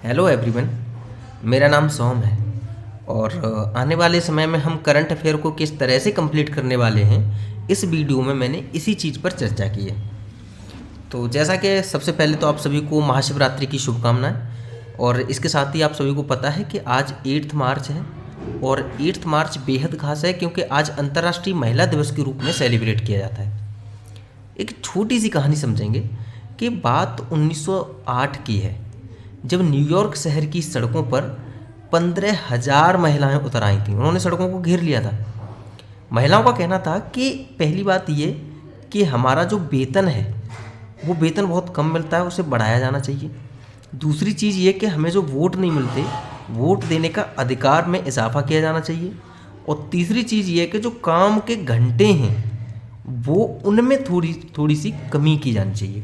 Hello everyone. मेरा नाम सोम है और आने वाले समय में हम करंट अफेयर को किस तरह से कंप्लीट करने वाले हैं, इस वीडियो में मैंने इसी चीज़ पर चर्चा की है। तो जैसा कि सबसे पहले तो आप सभी को महाशिवरात्रि की शुभकामनाएं। और इसके साथ ही आप सभी को पता है कि आज 8 मार्च है और 8 मार्च बेहद खास है क्योंकि आज अंतर्राष्ट्रीय महिला दिवस के रूप में सेलिब्रेट किया जाता है। एक छोटी सी कहानी समझेंगे कि बात 1908 की है, जब न्यूयॉर्क शहर की सड़कों पर 15,000 महिलाएं उतर आई थीं। उन्होंने सड़कों को घेर लिया था। महिलाओं का कहना था कि पहली बात ये कि हमारा जो वेतन है वो वेतन बहुत कम मिलता है, उसे बढ़ाया जाना चाहिए। दूसरी चीज़ ये कि हमें जो वोट नहीं मिलते, वोट देने का अधिकार में इजाफा किया जाना चाहिए। और तीसरी चीज़ ये कि जो काम के घंटे हैं वो उनमें थोड़ी थोड़ी सी कमी की जानी चाहिए।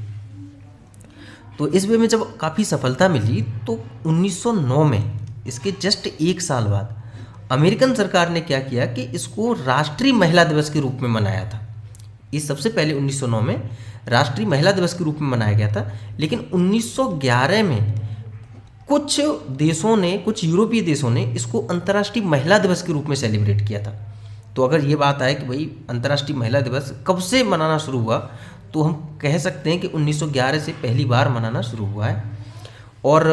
तो इस वे में जब काफ़ी सफलता मिली तो 1909 में, इसके जस्ट एक साल बाद, अमेरिकन सरकार ने क्या किया कि इसको राष्ट्रीय महिला दिवस के रूप में मनाया था। इस सबसे पहले 1909 में राष्ट्रीय महिला दिवस के रूप में मनाया गया था, लेकिन 1911 में कुछ देशों ने, कुछ यूरोपीय देशों ने इसको अंतर्राष्ट्रीय महिला दिवस के रूप में सेलिब्रेट किया था। तो अगर ये बात आए कि भाई अंतर्राष्ट्रीय महिला दिवस कब से मनाना शुरू हुआ, तो हम कह सकते हैं कि 1911 से पहली बार मनाना शुरू हुआ है। और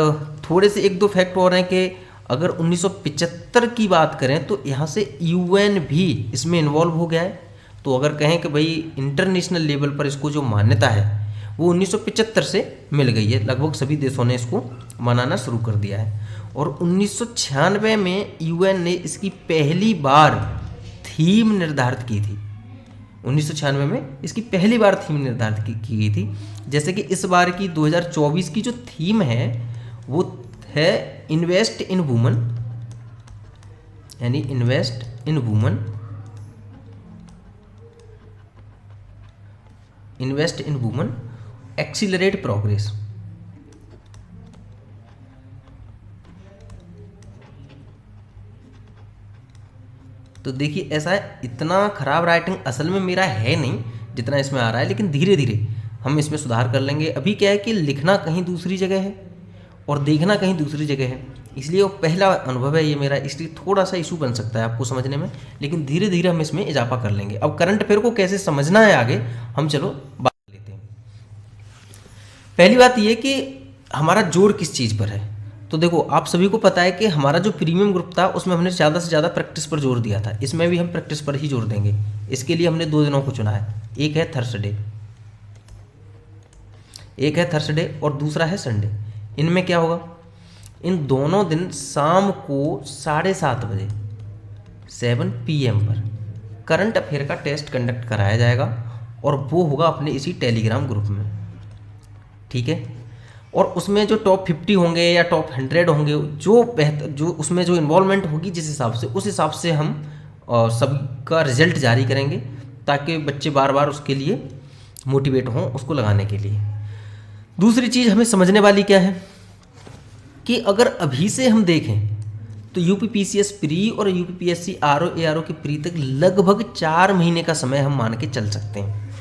थोड़े से एक दो फैक्ट और हैं कि अगर 1975 की बात करें तो यहाँ से यूएन भी इसमें इन्वॉल्व हो गया है। तो अगर कहें कि भाई इंटरनेशनल लेवल पर इसको जो मान्यता है वो 1975 से मिल गई है, लगभग सभी देशों ने इसको मनाना शुरू कर दिया है। और 1996 में यूएन ने इसकी पहली बार थीम निर्धारित की थी। 1996 में इसकी पहली बार थीम निर्धारित की गई थी। जैसे कि इस बार की 2024 की जो थीम है वो है इन्वेस्ट इन वुमन, यानी invest in woman, invest in woman, accelerate progress. तो देखिए ऐसा है, इतना खराब राइटिंग असल में मेरा है नहीं जितना इसमें आ रहा है, लेकिन धीरे धीरे हम इसमें सुधार कर लेंगे। अभी क्या है कि लिखना कहीं दूसरी जगह है और देखना कहीं दूसरी जगह है, इसलिए वो पहला अनुभव है ये मेरा, इसलिए थोड़ा सा इशू बन सकता है आपको समझने में, लेकिन धीरे धीरे हम इसमें इजाफा कर लेंगे। अब करंट अफेयर को कैसे समझना है आगे हम चलो बात लेते हैं। पहली बात ये कि हमारा जोर किस चीज़ पर है। तो देखो आप सभी को पता है कि हमारा जो प्रीमियम ग्रुप था उसमें हमने ज़्यादा से ज़्यादा प्रैक्टिस पर जोर दिया था। इसमें भी हम प्रैक्टिस पर ही जोर देंगे। इसके लिए हमने 2 दिनों को चुना है, एक है थर्सडे और दूसरा है संडे। इनमें क्या होगा, इन दोनों दिन शाम को 7:30 बजे 7 PM पर करंट अफेयर का टेस्ट कंडक्ट कराया जाएगा और वो होगा अपने इसी टेलीग्राम ग्रुप में, ठीक है। और उसमें जो टॉप 50 होंगे या टॉप 100 होंगे, जो बेहतर, जो उसमें जो इन्वॉल्वमेंट होगी जिस हिसाब से, उस हिसाब से हम सबका रिजल्ट जारी करेंगे ताकि बच्चे बार बार उसके लिए मोटिवेट हों उसको लगाने के लिए। दूसरी चीज़ हमें समझने वाली क्या है कि अगर अभी से हम देखें तो यूपीपीसीएस प्री और यूपीपीएससी आरओ एआरओ के प्री तक लगभग 4 महीने का समय हम मान के चल सकते हैं।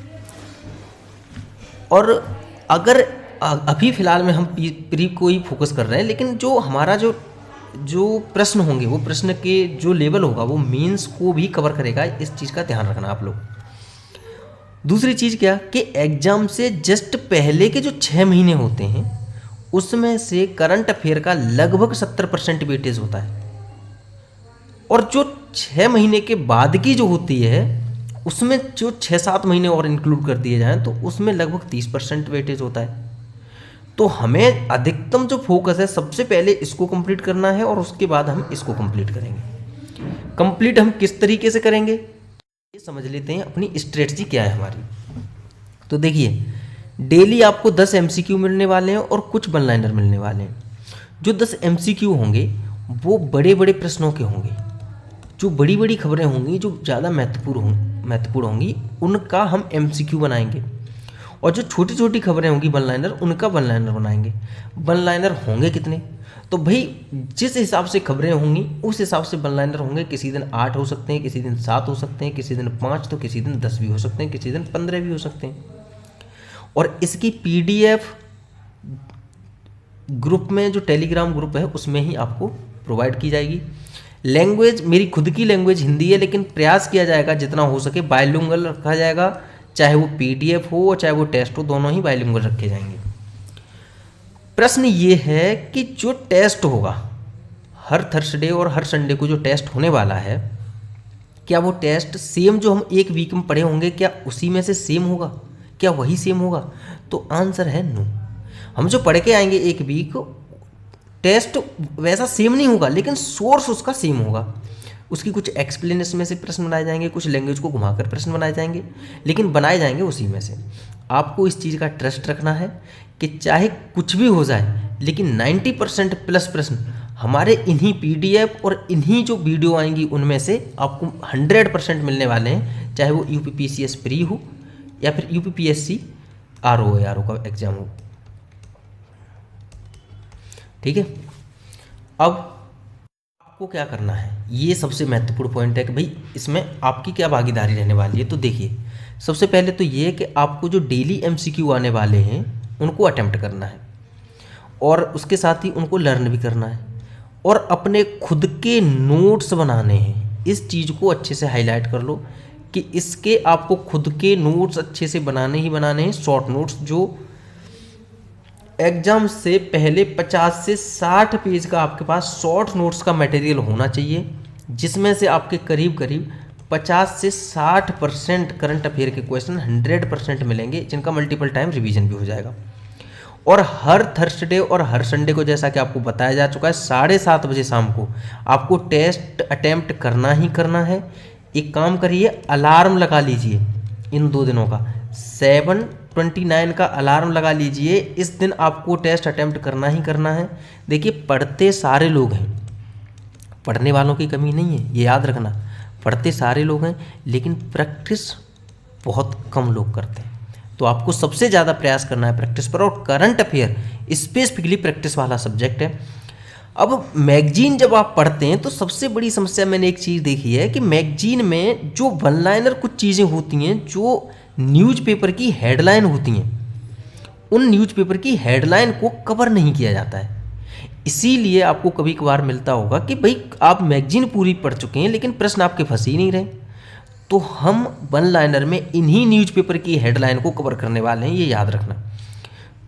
और अगर अभी फ़िलहाल में हम प्री को ही फोकस कर रहे हैं, लेकिन जो हमारा जो प्रश्न होंगे, वो प्रश्न के जो लेवल होगा वो मेंस को भी कवर करेगा। इस चीज़ का ध्यान रखना आप लोग। दूसरी चीज़ क्या कि एग्ज़ाम से जस्ट पहले के जो 6 महीने होते हैं उसमें से करंट अफेयर का लगभग 70% वेटेज होता है, और जो 6 महीने के बाद की जो होती है उसमें जो 6-7 महीने और इंक्लूड कर दिए जाएं तो उसमें लगभग 30% वेटेज होता है। तो हमें अधिकतम जो फोकस है सबसे पहले इसको कंप्लीट करना है और उसके बाद हम इसको कंप्लीट करेंगे। कंप्लीट हम किस तरीके से करेंगे ये समझ लेते हैं, अपनी स्ट्रेटजी क्या है हमारी। तो देखिए डेली आपको 10 MCQ मिलने वाले हैं और कुछ वन लाइनर मिलने वाले हैं। जो 10 MCQ होंगे वो बड़े बड़े प्रश्नों के होंगे, जो बड़ी बड़ी खबरें होंगी, जो ज़्यादा महत्वपूर्ण होंगी, उनका हम MCQ बनाएंगे। और जो छोटी छोटी खबरें होंगी वन लाइनर, उनका वन लाइनर बनाएंगे। वन लाइनर होंगे कितने, तो भाई जिस हिसाब से खबरें होंगी उस हिसाब से वन लाइनर होंगे। किसी दिन 8 हो सकते हैं, किसी दिन 7 हो सकते हैं, किसी दिन 5, तो किसी दिन 10 भी हो सकते हैं, किसी दिन 15 भी हो सकते हैं। और इसकी PDF ग्रुप में, जो टेलीग्राम ग्रुप है उसमें ही आपको प्रोवाइड की जाएगी। लैंग्वेज मेरी खुद की लैंग्वेज हिंदी है, लेकिन प्रयास किया जाएगा जितना हो सके बायलिंगुअल रखा जाएगा, चाहे वो पीडीएफ हो और चाहे वो टेस्ट हो, दोनों ही बायलिंगुअल रखे जाएंगे। प्रश्न ये है कि जो टेस्ट होगा हर थर्सडे और हर संडे को जो टेस्ट होने वाला है, क्या वो टेस्ट सेम जो हम एक वीक में पढ़े होंगे, क्या उसी में से सेम होगा, क्या वही सेम होगा? तो आंसर है नो। हम जो पढ़ के आएंगे एक वीक, टेस्ट वैसा सेम नहीं होगा, लेकिन सोर्स उसका सेम होगा। उसकी कुछ एक्सप्लेनेशन में से प्रश्न बनाए जाएंगे, कुछ लैंग्वेज को घुमाकर प्रश्न बनाए जाएंगे, लेकिन बनाए जाएंगे उसी में से। आपको इस चीज़ का ट्रस्ट रखना है कि चाहे कुछ भी हो जाए, लेकिन 90% प्लस प्रश्न हमारे इन्हीं पीडीएफ और इन्हीं जो वीडियो आएंगी उनमें से आपको 100% मिलने वाले हैं, चाहे वो यूपीपीसीएस प्री हो या फिर यूपीपीएससी आरओ का एग्जाम हो। ठीक है, अब आपको क्या करना है, ये सबसे महत्वपूर्ण पॉइंट है कि भाई इसमें आपकी क्या भागीदारी रहने वाली है। तो देखिए, सबसे पहले तो ये है कि आपको जो डेली एमसीक्यू आने वाले हैं उनको अटेम्प्ट करना है, और उसके साथ ही उनको लर्न भी करना है, और अपने खुद के नोट्स बनाने हैं। इस चीज़ को अच्छे से हाईलाइट कर लो कि इसके आपको खुद के नोट्स अच्छे से बनाने ही बनाने हैं, शॉर्ट नोट्स जो एग्जाम से पहले 50 से 60 पेज का आपके पास शॉर्ट नोट्स का मटेरियल होना चाहिए, जिसमें से आपके करीब करीब 50 से 60% करंट अफेयर के क्वेश्चन 100% मिलेंगे, जिनका मल्टीपल टाइम रिवीजन भी हो जाएगा। और हर थर्सडे और हर संडे को, जैसा कि आपको बताया जा चुका है, 7:30 बजे शाम को आपको टेस्ट अटेम्प्ट करना ही करना है। एक काम करिए, अलार्म लगा लीजिए इन 2 दिनों का, 7:29 का अलार्म लगा लीजिए। इस दिन आपको टेस्ट अटेम्प्ट करना ही करना है। देखिए, पढ़ते सारे लोग हैं, पढ़ने वालों की कमी नहीं है, ये याद रखना। पढ़ते सारे लोग हैं, लेकिन प्रैक्टिस बहुत कम लोग करते हैं। तो आपको सबसे ज़्यादा प्रयास करना है प्रैक्टिस पर, और करंट अफेयर स्पेसिफिकली प्रैक्टिस वाला सब्जेक्ट है। अब मैगजीन जब आप पढ़ते हैं तो सबसे बड़ी समस्या मैंने एक चीज़ देखी है कि मैगजीन में जो वन लाइनर कुछ चीज़ें होती हैं, जो न्यूज़पेपर की हेडलाइन होती हैं, उन न्यूज़पेपर की हेडलाइन को कवर नहीं किया जाता है। इसीलिए आपको कभी कभार मिलता होगा कि भाई आप मैगजीन पूरी पढ़ चुके हैं, लेकिन प्रश्न आपके फंस ही नहीं रहे। तो हम वन लाइनर में इन्हीं न्यूज़पेपर की हेडलाइन को कवर करने वाले हैं, ये याद रखना।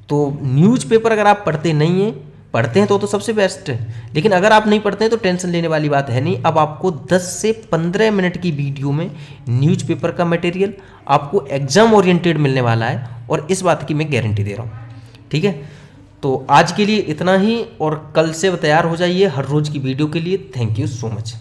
तो न्यूज़पेपर अगर आप पढ़ते नहीं हैं, पढ़ते हैं तो सबसे बेस्ट है, लेकिन अगर आप नहीं पढ़ते हैं तो टेंशन लेने वाली बात है नहीं। अब आपको 10 से 15 मिनट की वीडियो में न्यूज़पेपर का मटेरियल आपको एग्जाम ओरिएंटेड मिलने वाला है, और इस बात की मैं गारंटी दे रहा हूँ। ठीक है, तो आज के लिए इतना ही, और कल से तैयार हो जाइए हर रोज़ की वीडियो के लिए। Thank you so much.